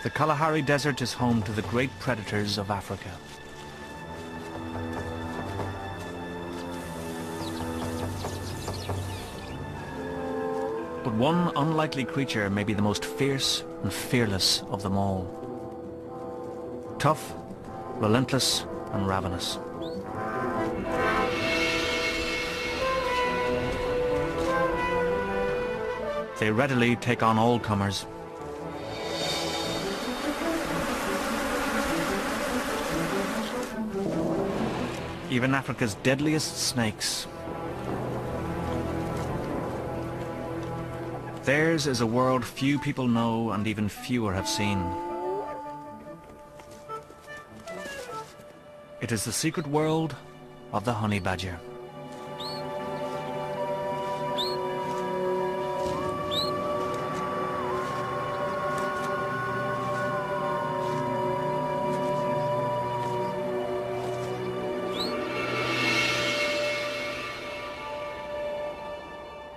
The Kalahari Desert is home to the great predators of Africa. But one unlikely creature may be the most fierce and fearless of them all. Tough, relentless, and ravenous. They readily take on all comers. Even Africa's deadliest snakes. Theirs is a world few people know and even fewer have seen. It is the secret world of the honey badger.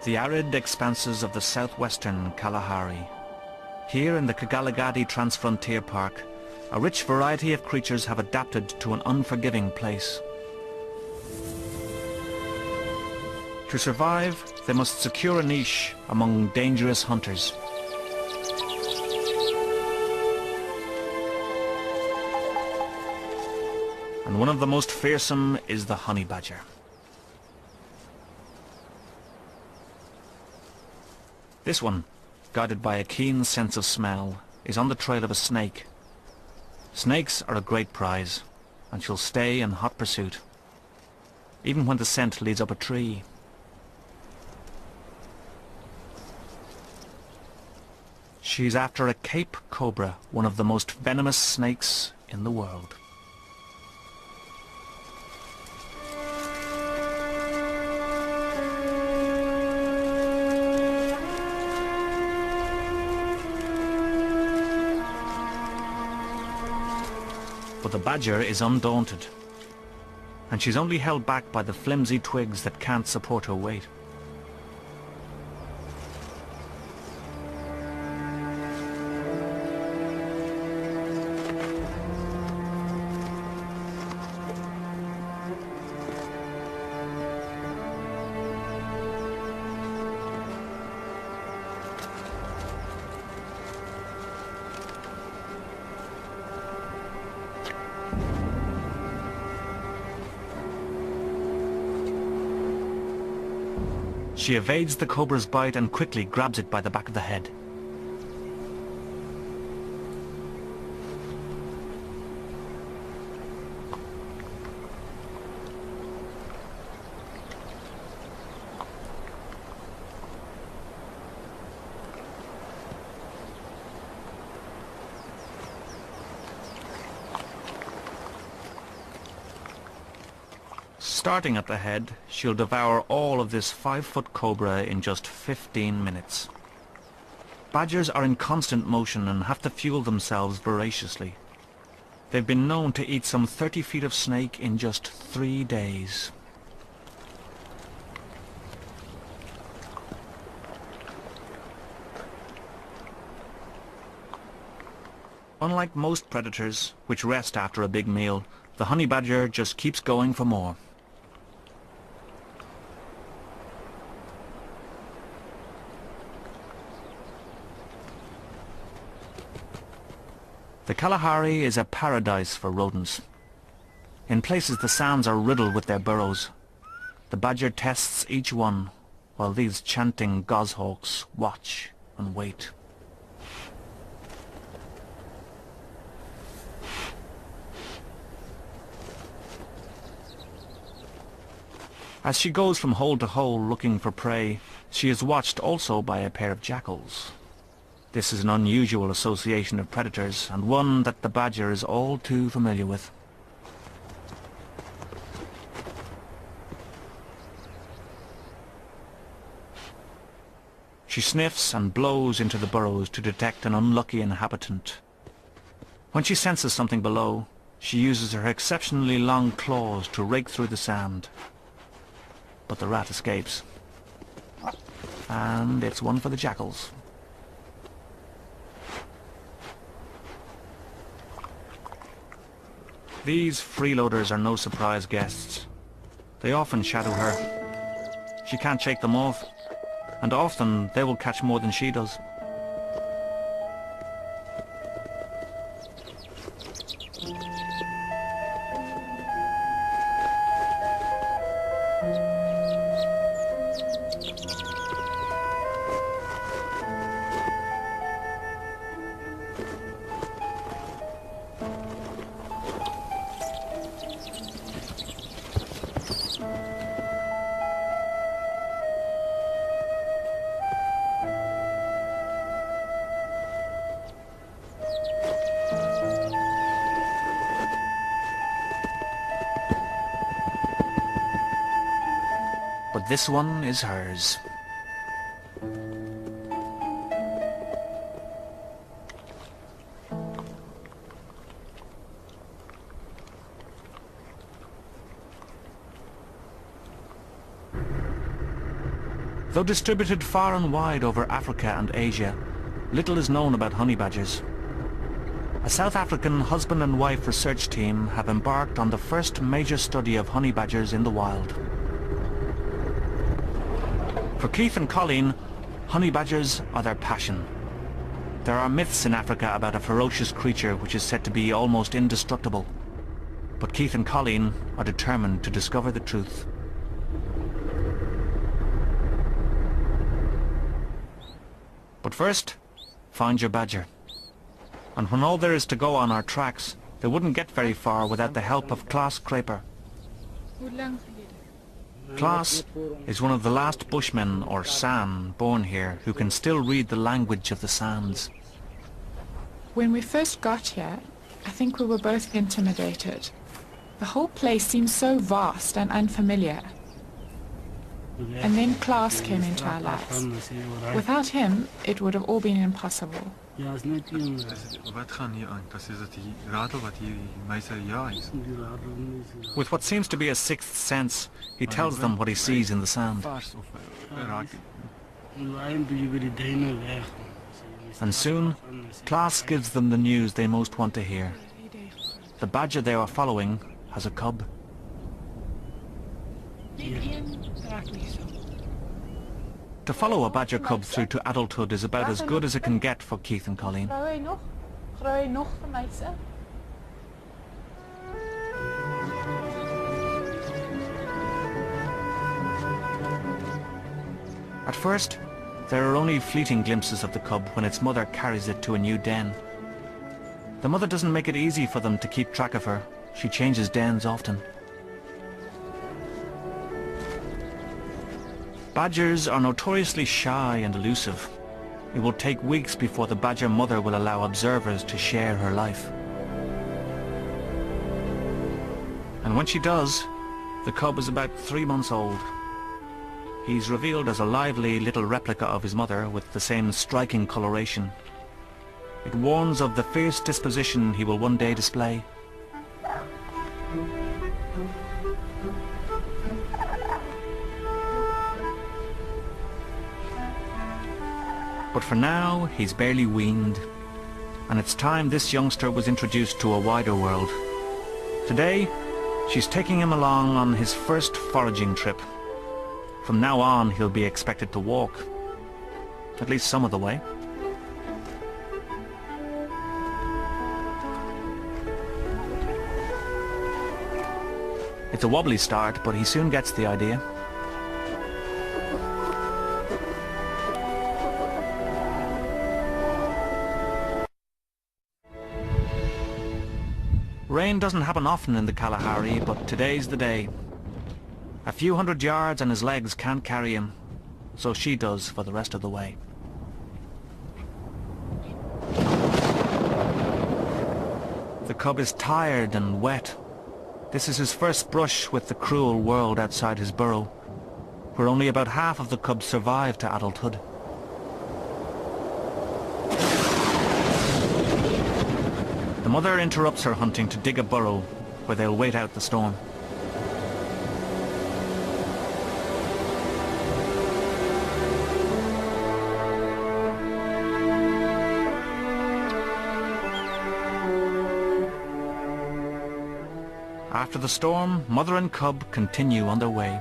The arid expanses of the southwestern Kalahari. Here in the Kigalagadi Transfrontier Park, a rich variety of creatures have adapted to an unforgiving place. To survive, they must secure a niche among dangerous hunters. And one of the most fearsome is the honey badger. This one, guided by a keen sense of smell, is on the trail of a snake. Snakes are a great prize, and she'll stay in hot pursuit, even when the scent leads up a tree. She's after a Cape cobra, one of the most venomous snakes in the world. But the badger is undaunted, and she's only held back by the flimsy twigs that can't support her weight. She evades the cobra's bite and quickly grabs it by the back of the head. Starting at the head, she'll devour all of this 5-foot cobra in just 15 minutes. Badgers are in constant motion and have to fuel themselves voraciously. They've been known to eat some 30 feet of snake in just 3 days. Unlike most predators, which rest after a big meal, the honey badger just keeps going for more. The Kalahari is a paradise for rodents. In places the sands are riddled with their burrows. The badger tests each one, while these chanting goshawks watch and wait. As she goes from hole to hole looking for prey, she is watched also by a pair of jackals. This is an unusual association of predators, and one that the badger is all too familiar with. She sniffs and blows into the burrows to detect an unlucky inhabitant. When she senses something below, she uses her exceptionally long claws to rake through the sand. But the rat escapes. And it's one for the jackals. These freeloaders are no surprise guests. They often shadow her. She can't shake them off, and often they will catch more than she does. But this one is hers. Though distributed far and wide over Africa and Asia, little is known about honey badgers. A South African husband and wife research team have embarked on the first major study of honey badgers in the wild. For Keith and Colleen, honey badgers are their passion. There are myths in Africa about a ferocious creature which is said to be almost indestructible. But Keith and Colleen are determined to discover the truth. But first, find your badger. And when all there is to go on are tracks, they wouldn't get very far without the help of Klaas Kruiper. Klaas is one of the last bushmen, or San, born here, who can still read the language of the sands. When we first got here, I think we were both intimidated. The whole place seemed so vast and unfamiliar. And then Klaas came into our lives. Without him, it would have all been impossible. With what seems to be a sixth sense, he tells them what he sees in the sand. And soon, Klaas gives them the news they most want to hear. The badger they are following has a cub. To follow a badger cub through to adulthood is about as good as it can get for Keith and Colleen. At first, there are only fleeting glimpses of the cub when its mother carries it to a new den. The mother doesn't make it easy for them to keep track of her. She changes dens often. Badgers are notoriously shy and elusive. It will take weeks before the badger mother will allow observers to share her life. And when she does, the cub is about 3 months old. He's revealed as a lively little replica of his mother with the same striking coloration. It warns of the fierce disposition he will one day display. But for now, he's barely weaned, and it's time this youngster was introduced to a wider world. Today, she's taking him along on his first foraging trip. From now on, he'll be expected to walk, at least some of the way. It's a wobbly start, but he soon gets the idea. Rain doesn't happen often in the Kalahari, but today's the day. A few hundred yards and his legs can't carry him, so she does for the rest of the way. The cub is tired and wet. This is his first brush with the cruel world outside his burrow, where only about half of the cubs survive to adulthood. The mother interrupts her hunting to dig a burrow where they'll wait out the storm. After the storm, mother and cub continue on their way.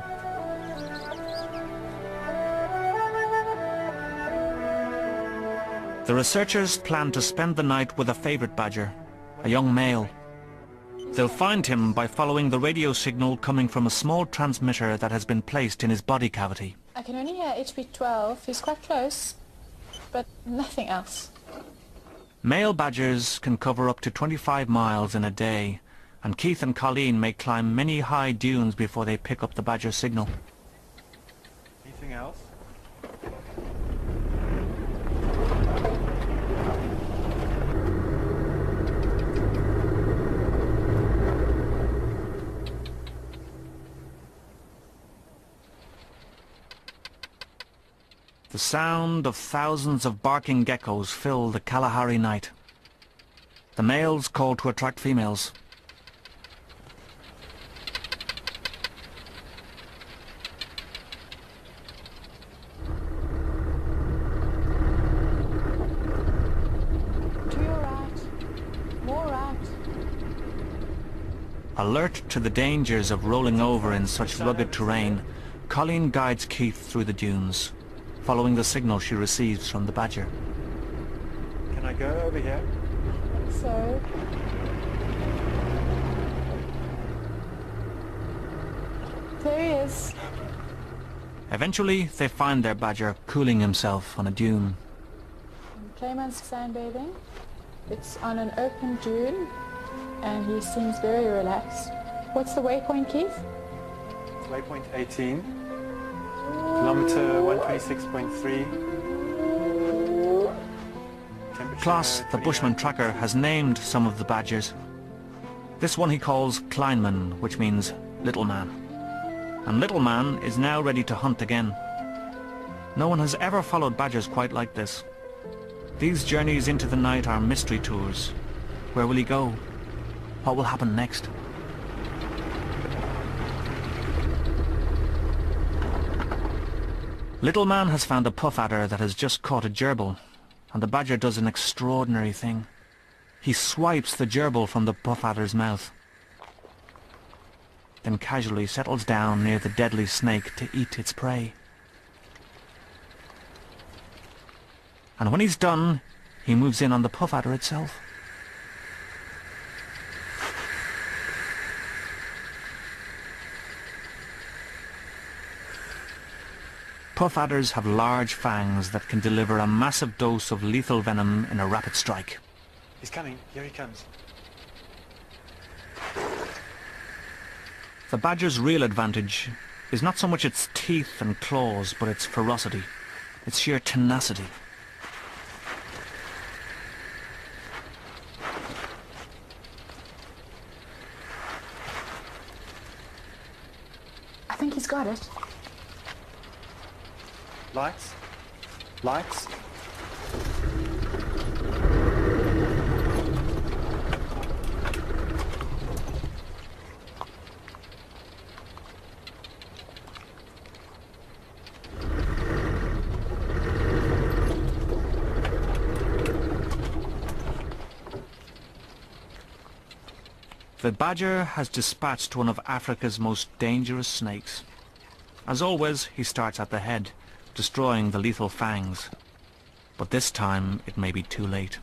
The researchers plan to spend the night with a favourite badger, a young male. They'll find him by following the radio signal coming from a small transmitter that has been placed in his body cavity. I can only hear HB12. He's quite close, but nothing else. Male badgers can cover up to 25 miles in a day, and Keith and Colleen may climb many high dunes before they pick up the badger signal. Anything else? The sound of thousands of barking geckos fill the Kalahari night. The males call to attract females. To your right. More right. Alert to the dangers of rolling over in such rugged terrain, Colleen guides Keith through the dunes, following the signal she receives from the badger. Can I go over here? So, there he is. Eventually, they find their badger cooling himself on a dune. Clayman's sunbathing. It's on an open dune, and he seems very relaxed. What's the waypoint, Keith? Waypoint 18. Kilometer 126.3. Klaus, the bushman tracker, has named some of the badgers. This one he calls Kleinman, which means little man. And little man is now ready to hunt again. No one has ever followed badgers quite like this. These journeys into the night are mystery tours. Where will he go? What will happen next? Little man has found a puff adder that has just caught a gerbil, and the badger does an extraordinary thing. He swipes the gerbil from the puff adder's mouth, then casually settles down near the deadly snake to eat its prey. And when he's done, he moves in on the puff adder itself. Puff adders have large fangs that can deliver a massive dose of lethal venom in a rapid strike. He's coming. Here he comes. The badger's real advantage is not so much its teeth and claws, but its ferocity, its sheer tenacity. I think he's got it. Lights. Lights. The badger has dispatched one of Africa's most dangerous snakes. As always, he starts at the head, destroying the lethal fangs. But this time, it may be too late.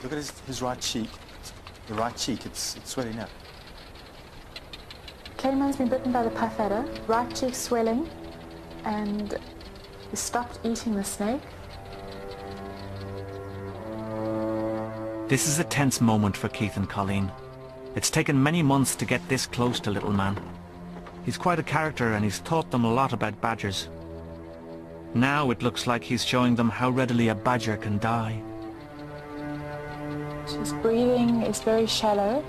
Look at his right cheek. The right cheek, it's swelling up. Clayman's been bitten by the puff adder, right cheek swelling, and he stopped eating the snake. This is a tense moment for Keith and Colleen. It's taken many months to get this close to little man. He's quite a character and he's taught them a lot about badgers. Now it looks like he's showing them how readily a badger can die. His breathing is very shallow,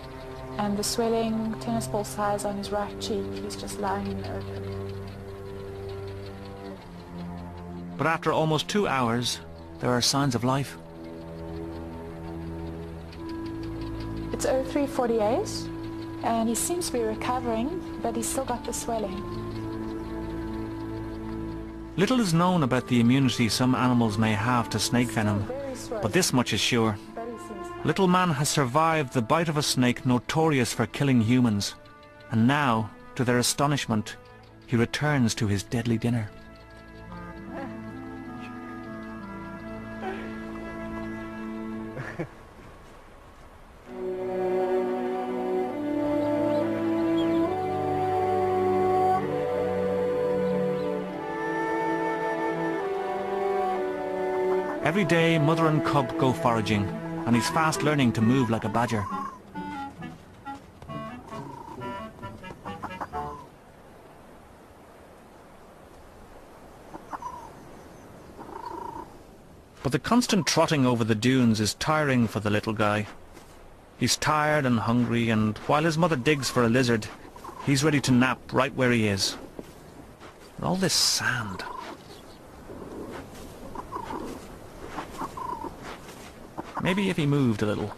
and the swelling, tennis ball size on his right cheek, he's just lying in the open. But after almost 2 hours, there are signs of life. It's 03:48, and he seems to be recovering, but he's still got the swelling. Little is known about the immunity some animals may have to snake venom, Very swollen, but this much is sure. but he seems Little man has survived the bite of a snake notorious for killing humans, and now, to their astonishment, he returns to his deadly dinner. Every day, mother and cub go foraging, and he's fast learning to move like a badger. But the constant trotting over the dunes is tiring for the little guy. He's tired and hungry, and while his mother digs for a lizard, he's ready to nap right where he is. And all this sand. Maybe if he moved a little.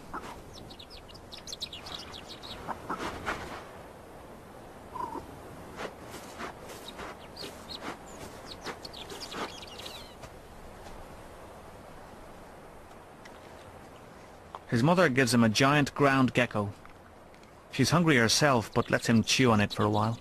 His mother gives him a giant ground gecko. She's hungry herself, but lets him chew on it for a while.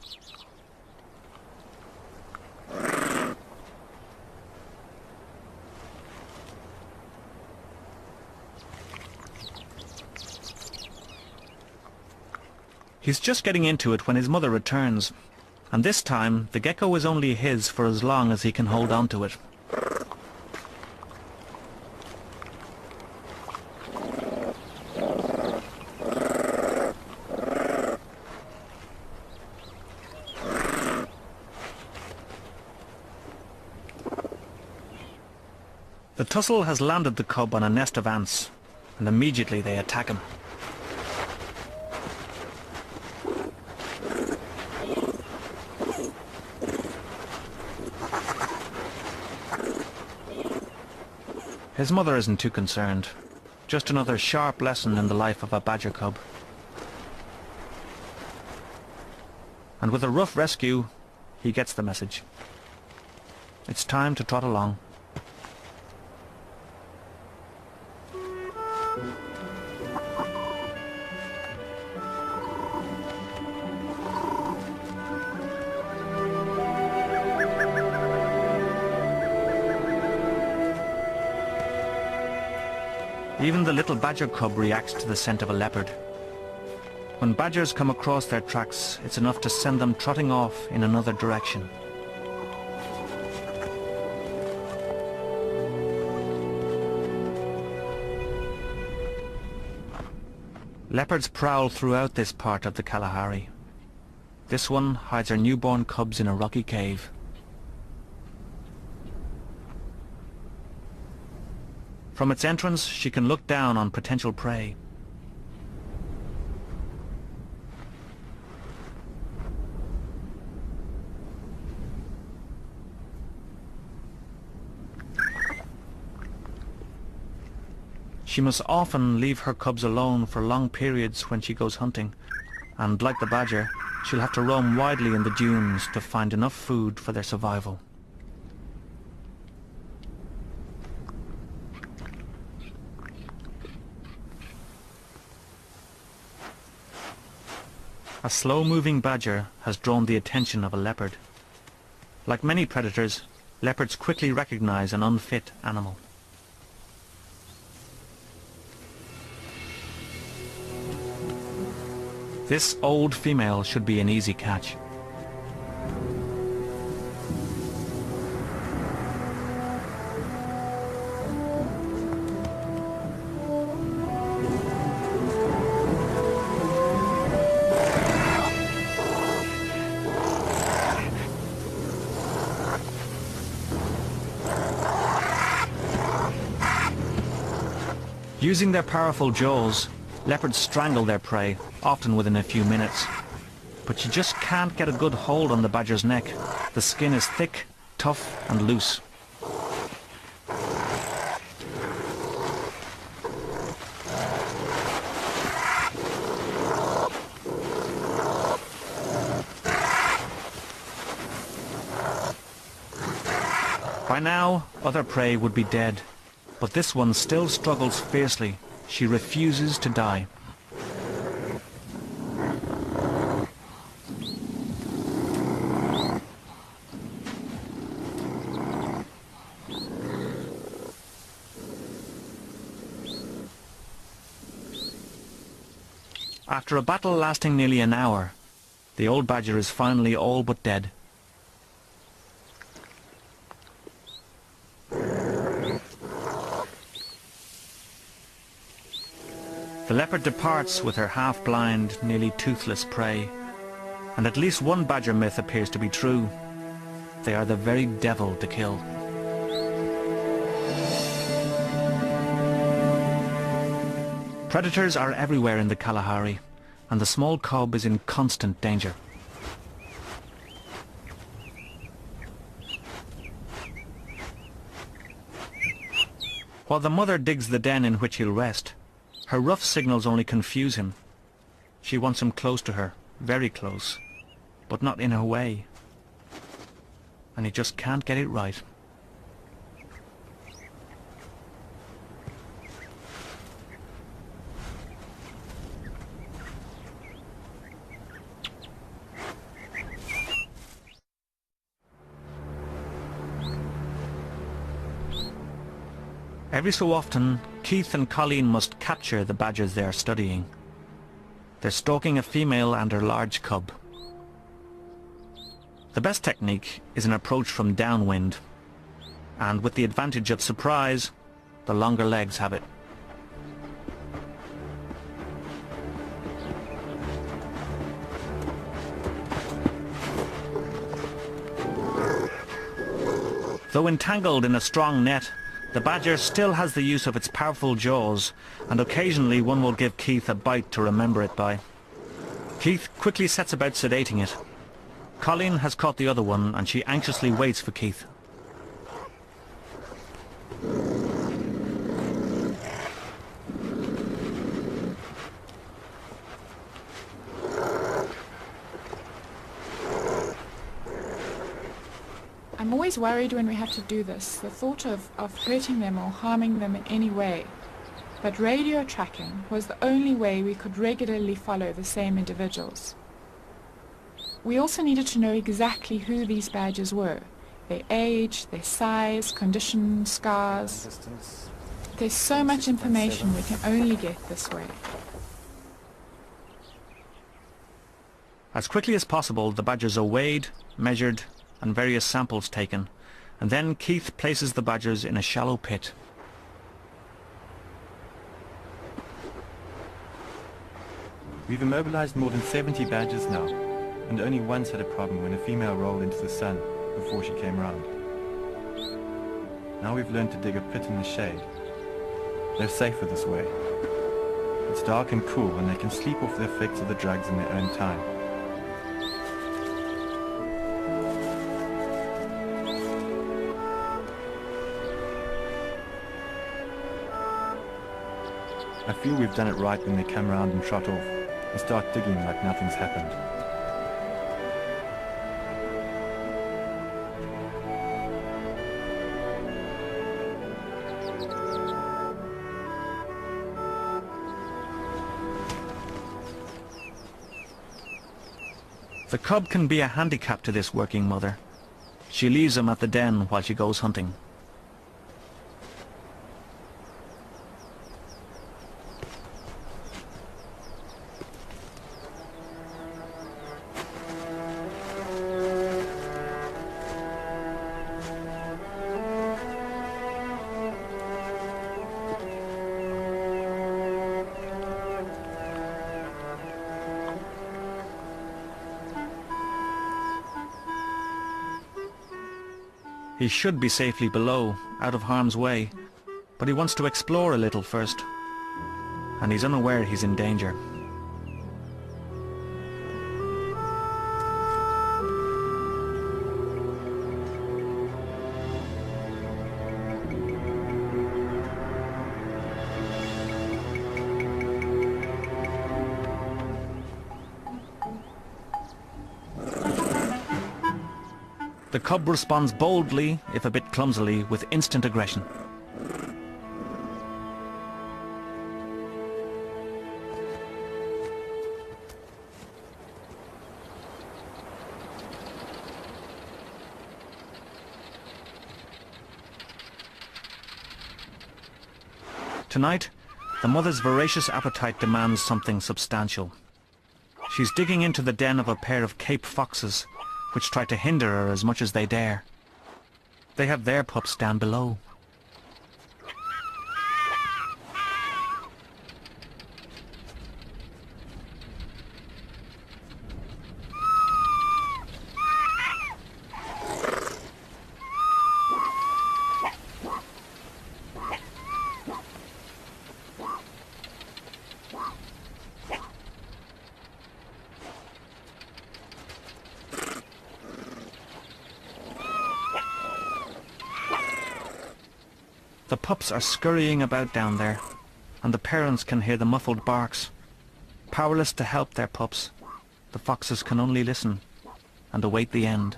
He's just getting into it when his mother returns, and this time the gecko is only his for as long as he can hold on to it. The tussle has landed the cub on a nest of ants, and immediately they attack him. His mother isn't too concerned. Just another sharp lesson in the life of a badger cub. And with a rough rescue, he gets the message. It's time to trot along. Even the little badger cub reacts to the scent of a leopard. When badgers come across their tracks, it's enough to send them trotting off in another direction. Leopards prowl throughout this part of the Kalahari. This one hides her newborn cubs in a rocky cave. From its entrance, she can look down on potential prey. She must often leave her cubs alone for long periods when she goes hunting, and like the badger, she'll have to roam widely in the dunes to find enough food for their survival. A slow-moving badger has drawn the attention of a leopard. Like many predators, leopards quickly recognize an unfit animal. This old female should be an easy catch. Using their powerful jaws, leopards strangle their prey, often within a few minutes. But you just can't get a good hold on the badger's neck. The skin is thick, tough, and loose. By now, other prey would be dead, but this one still struggles fiercely, She refuses to die. After a battle lasting nearly an hour, the old badger is finally all but dead. The leopard departs with her half-blind, nearly toothless prey, and at least one badger myth appears to be true. They are the very devil to kill. Predators are everywhere in the Kalahari, and the small cub is in constant danger. While the mother digs the den in which he'll rest, her rough signals only confuse him. She wants him close to her, very close, but not in her way. And he just can't get it right. Every so often, Keith and Colleen must capture the badgers they are studying. They're stalking a female and her large cub. The best technique is an approach from downwind, and with the advantage of surprise, the longer legs have it. Though entangled in a strong net, the badger still has the use of its powerful jaws, and occasionally one will give Keith a bite to remember it by. Keith quickly sets about sedating it. Colleen has caught the other one, and she anxiously waits for Keith. I'm always worried when we have to do this, the thought of hurting them or harming them in any way. But radio tracking was the only way we could regularly follow the same individuals. We also needed to know exactly who these badgers were, their age, their size, condition, scars. Distance. There's so much information we can only get this way. As quickly as possible, the badgers are weighed, measured, and various samples taken, and then Keith places the badgers in a shallow pit. We've immobilized more than 70 badgers now, and only once had a problem when a female rolled into the sun before she came round. Now we've learned to dig a pit in the shade. They're safer this way. It's dark and cool, and they can sleep off the effects of the drugs in their own time. I feel we've done it right when they come round and trot off and start digging like nothing's happened. The cub can be a handicap to this working mother. She leaves him at the den while she goes hunting. He should be safely below, out of harm's way, but he wants to explore a little first, and he's unaware he's in danger. The cub responds boldly, if a bit clumsily, with instant aggression. Tonight, the mother's voracious appetite demands something substantial. She's digging into the den of a pair of Cape foxes, which try to hinder her as much as they dare. They have their pups down below. The pups are scurrying about down there, and the parents can hear the muffled barks. Powerless to help their pups, the foxes can only listen and await the end.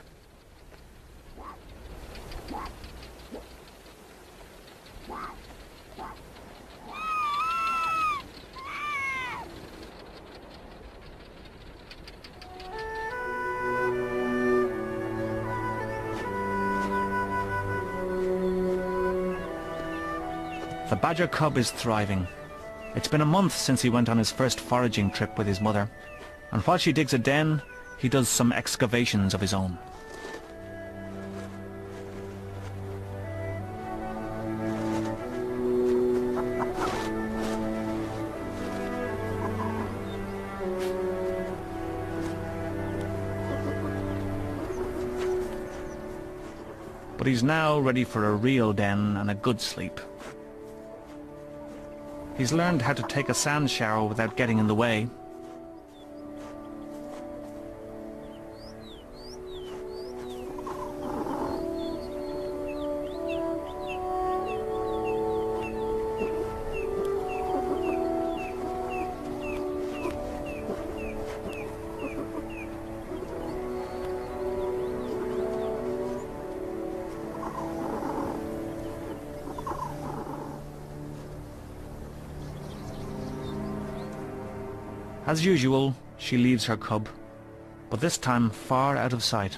The badger cub is thriving. It's been a month since he went on his first foraging trip with his mother, and while she digs a den, he does some excavations of his own. But he's now ready for a real den and a good sleep. He's learned how to take a sand shower without getting in the way. As usual, she leaves her cub, but this time far out of sight.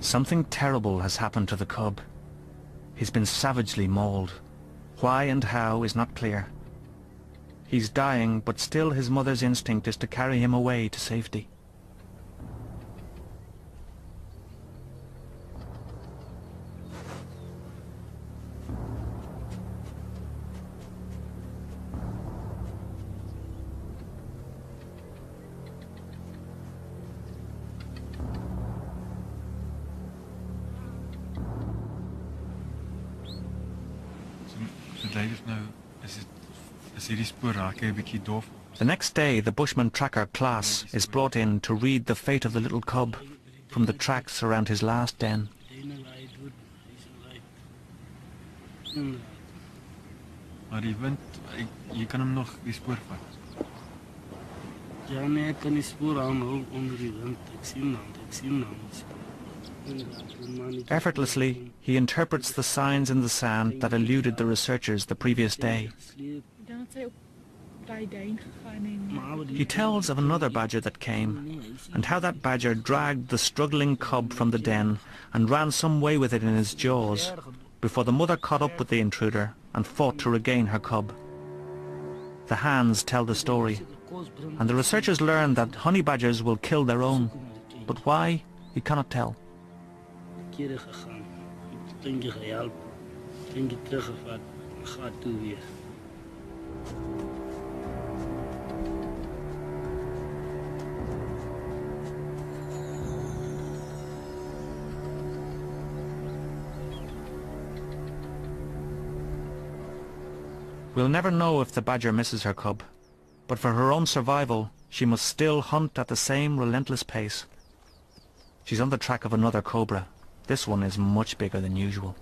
Something terrible has happened to the cub. He's been savagely mauled. Why and how is not clear. He's dying, but still his mother's instinct is to carry him away to safety. So David, nou is hierdie spoor raak hy 'n bietjie dof. The next day, the bushman tracker Klaas is brought in to read the fate of the little cub from the tracks around his last den. Maar die wind, jy kan hom nog die spoor vat. Ja, nee, ek kan die spoor aanhou onder die wind. Ek sien hom. Effortlessly, he interprets the signs in the sand that eluded the researchers the previous day. He tells of another badger that came, and how that badger dragged the struggling cub from the den and ran some way with it in his jaws, before the mother caught up with the intruder and fought to regain her cub. The hands tell the story, and the researchers learn that honey badgers will kill their own, but why, he cannot tell. We'll never know if the badger misses her cub, but for her own survival, she must still hunt at the same relentless pace. She's on the track of another cobra. This one is much bigger than usual.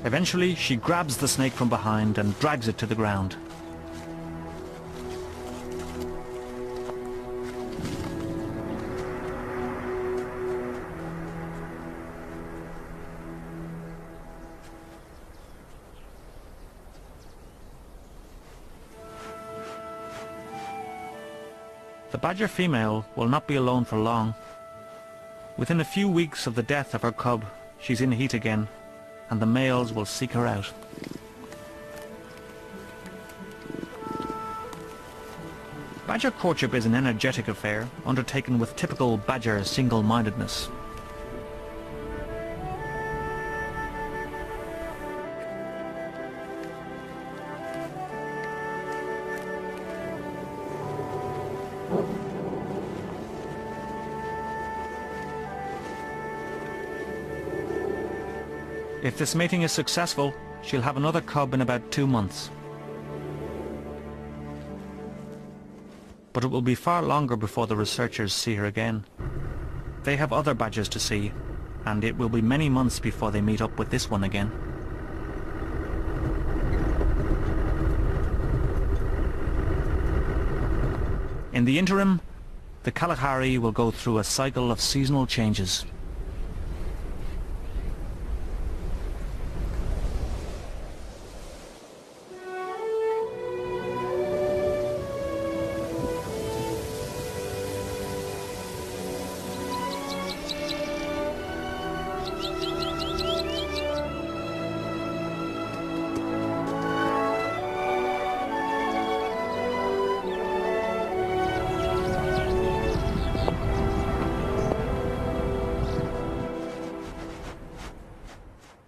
Eventually, she grabs the snake from behind and drags it to the ground. The badger female will not be alone for long. Within a few weeks of the death of her cub, she's in heat again, and the males will seek her out. Badger courtship is an energetic affair, undertaken with typical badger single-mindedness. If this mating is successful, she'll have another cub in about 2 months. But it will be far longer before the researchers see her again. They have other badgers to see, and it will be many months before they meet up with this one again. In the interim, the Kalahari will go through a cycle of seasonal changes.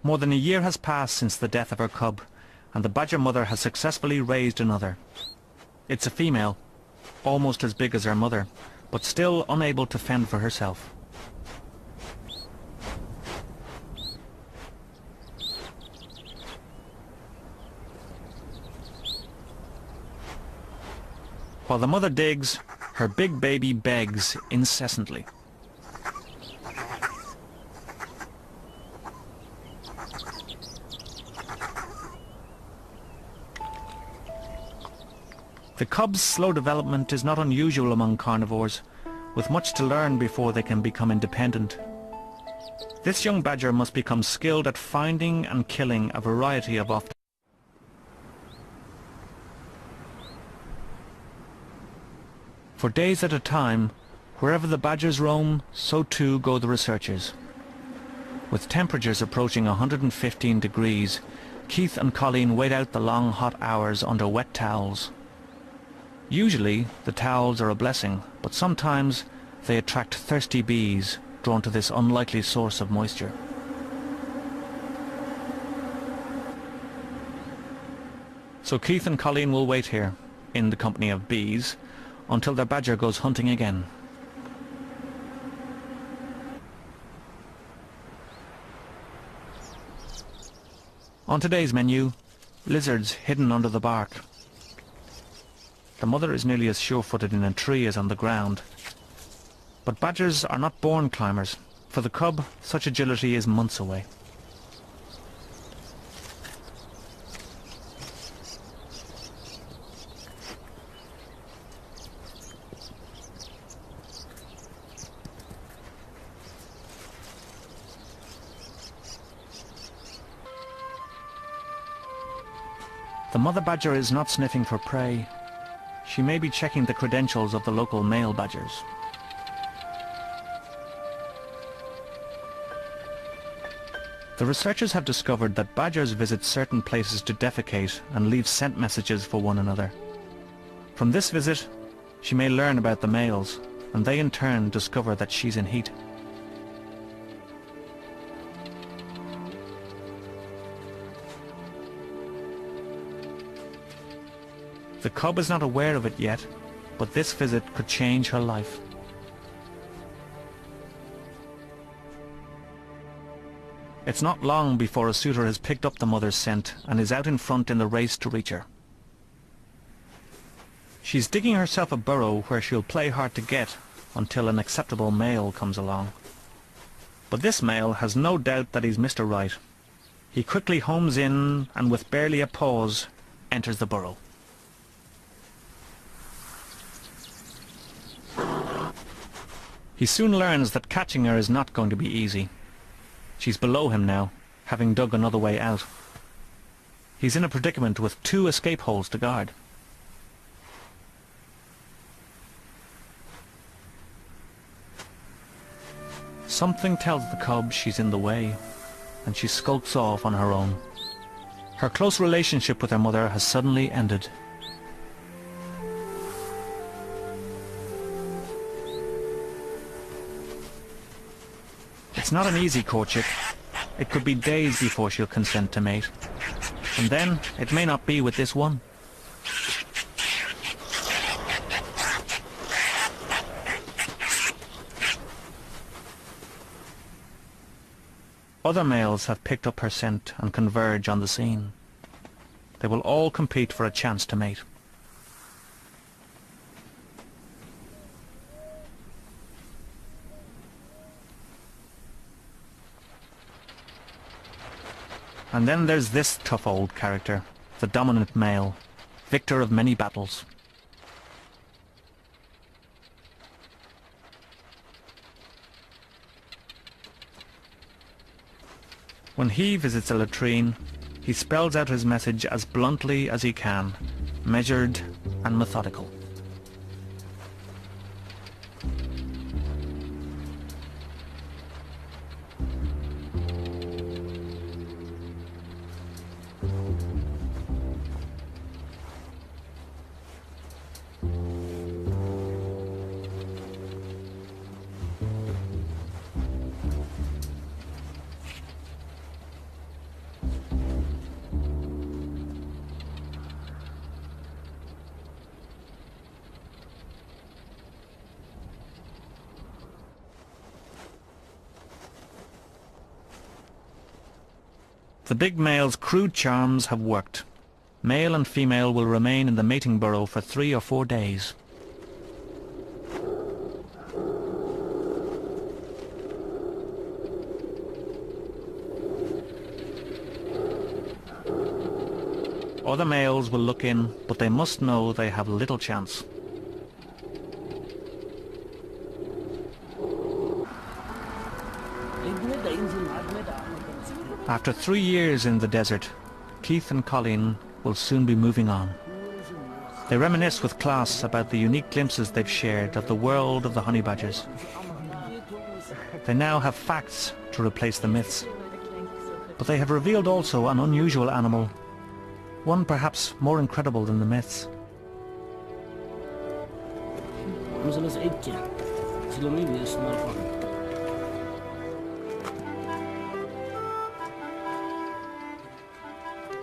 More than a year has passed since the death of her cub, and the badger mother has successfully raised another. It's a female, almost as big as her mother, but still unable to fend for herself. While the mother digs, her big baby begs incessantly. The cub's slow development is not unusual among carnivores, with much to learn before they can become independent. This young badger must become skilled at finding and killing a variety of often. For days at a time, wherever the badgers roam, so too go the researchers. With temperatures approaching 115 degrees, Keith and Colleen wait out the long hot hours under wet towels. Usually, the towels are a blessing, but sometimes they attract thirsty bees drawn to this unlikely source of moisture. So Keith and Colleen will wait here, in the company of bees, until their badger goes hunting again. On today's menu, lizards hidden under the bark. The mother is nearly as sure-footed in a tree as on the ground. But badgers are not born climbers. For the cub, such agility is months away. The mother badger is not sniffing for prey. She may be checking the credentials of the local male badgers. The researchers have discovered that badgers visit certain places to defecate and leave scent messages for one another. From this visit, she may learn about the males, and they in turn discover that she's in heat. The cub is not aware of it yet, but this visit could change her life. It's not long before a suitor has picked up the mother's scent and is out in front in the race to reach her. She's digging herself a burrow where she'll play hard to get until an acceptable male comes along. But this male has no doubt that he's Mr. Right. He quickly homes in and with barely a pause enters the burrow. He soon learns that catching her is not going to be easy. She's below him now, having dug another way out. He's in a predicament with 2 escape holes to guard. Something tells the cub she's in the way, and she skulks off on her own. Her close relationship with her mother has suddenly ended. It's not an easy courtship. It could be days before she'll consent to mate. And then, it may not be with this one. Other males have picked up her scent and converge on the scene. They will all compete for a chance to mate. And then there's this tough old character, the dominant male, victor of many battles. When he visits a latrine, he spells out his message as bluntly as he can, measured and methodical. The big male's crude charms have worked. Male and female will remain in the mating burrow for 3 or 4 days. Other males will look in, but they must know they have little chance. After 3 years in the desert, Keith and Colleen will soon be moving on. They reminisce with class about the unique glimpses they've shared of the world of the honey badgers. They now have facts to replace the myths, but they have revealed also an unusual animal, one perhaps more incredible than the myths.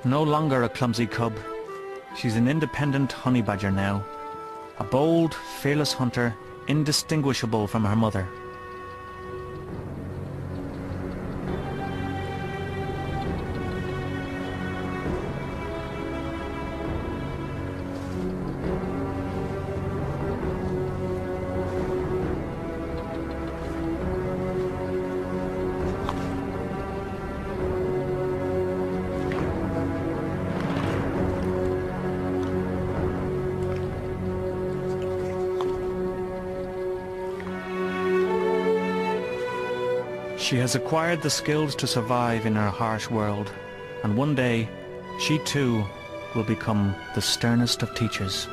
No longer a clumsy cub, she's an independent honey badger now, a bold, fearless hunter, indistinguishable from her mother. She has acquired the skills to survive in her harsh world, and one day, she too will become the sternest of teachers.